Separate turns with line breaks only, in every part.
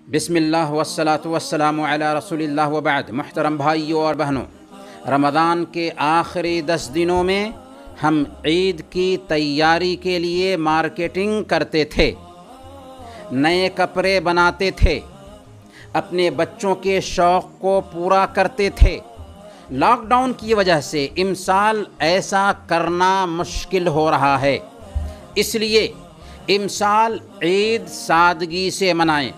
بسم اللہ والصلاة والسلام علی رسول اللہ وبعد۔ محترم بھائیوں اور بہنوں، رمضان کے آخری 10 دنوں میں ہم عید کی تیاری کے لیے مارکیٹنگ کرتے تھے، نئے کپڑے بناتے تھے، اپنے بچوں کے شوق کو پورا کرتے تھے۔ لاک ڈاؤن کی وجہ سے امسال ایسا کرنا مشکل ہو رہا ہے، اس لیے امسال عید سادگی سے منائیں۔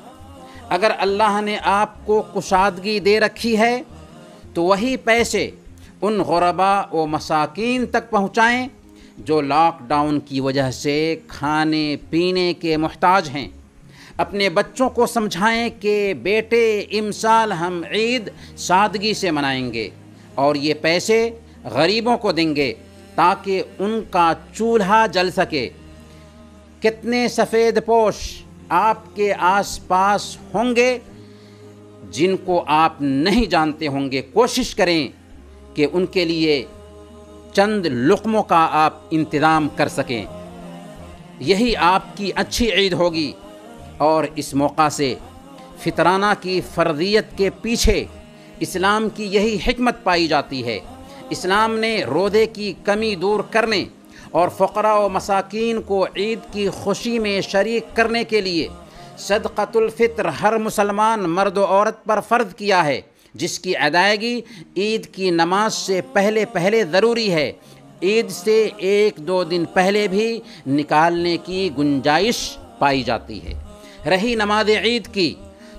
اگر اللہ نے آپ کو کشادگی دے رکھی ہے تو وہی پیسے ان غرباء و مساکین تک پہنچائیں جو لاک ڈاؤن کی وجہ سے کھانے پینے کے محتاج ہیں۔ اپنے بچوں کو سمجھائیں کہ بیٹے امسال ہم عید سادگی سے منائیں گے اور یہ پیسے غریبوں کو دیں گے تاکہ ان کا چولہا جل سکے۔ کتنے سفید پوش آپ کے آس پاس ہوں گے جن کو آپ نہیں جانتے ہوں گے، کوشش کریں کہ ان کے لیے چند لقموں کا آپ انتظام کر سکیں۔ یہی آپ کی اچھی عید ہوگی۔ اور اس موقع سے فطرانہ کی فرضیت کے پیچھے اسلام کی یہی حکمت پائی جاتی ہے۔ اسلام نے روزے کی کمی دور کرنے اور فقراء و مساکین کو عید کی خوشی میں شریک کرنے کے لیے صدقۃ الفطر ہر مسلمان مرد و عورت پر فرض کیا ہے، جس کی ادائیگی عید کی نماز سے پہلے ضروری ہے۔ عید سے 1-2 دن پہلے بھی نکالنے کی گنجائش پائی جاتی ہے۔ رہی نماز عید کی،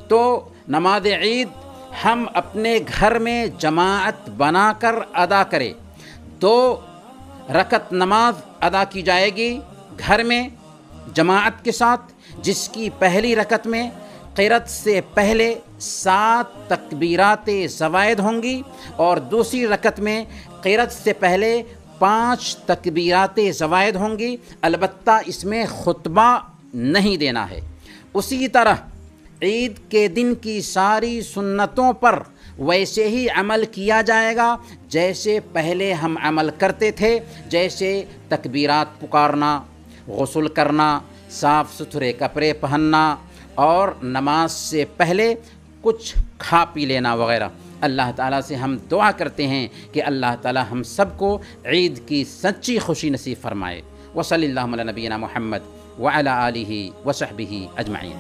تو نماز عید ہم اپنے گھر میں جماعت بنا کر ادا کریں۔ 2 رکعت نماز ادا کی جائے گی گھر میں جماعت کے ساتھ، جس کی پہلی رکعت میں قرأت سے پہلے 7 تکبیرات زوائد ہوں گی اور دوسری رکعت میں قرأت سے پہلے 5 تکبیرات زوائد ہوں گی، البتہ اس میں خطبہ نہیں دینا ہے۔ اسی طرح عید کے دن کی ساری سنتوں پر ویسے ہی عمل کیا جائے گا جیسے پہلے ہم عمل کرتے تھے، جیسے تکبیرات پکارنا، غسل کرنا، صاف ستھرے کپڑے پہننا اور نماز سے پہلے کچھ کھا پی لینا وغیرہ۔ اللہ تعالیٰ سے ہم دعا کرتے ہیں کہ اللہ تعالیٰ ہم سب کو عید کی سچی خوشی نصیب فرمائے۔ وصلی اللہ علی نبینا محمد وعلی آلہ وصحبہ اجمعین۔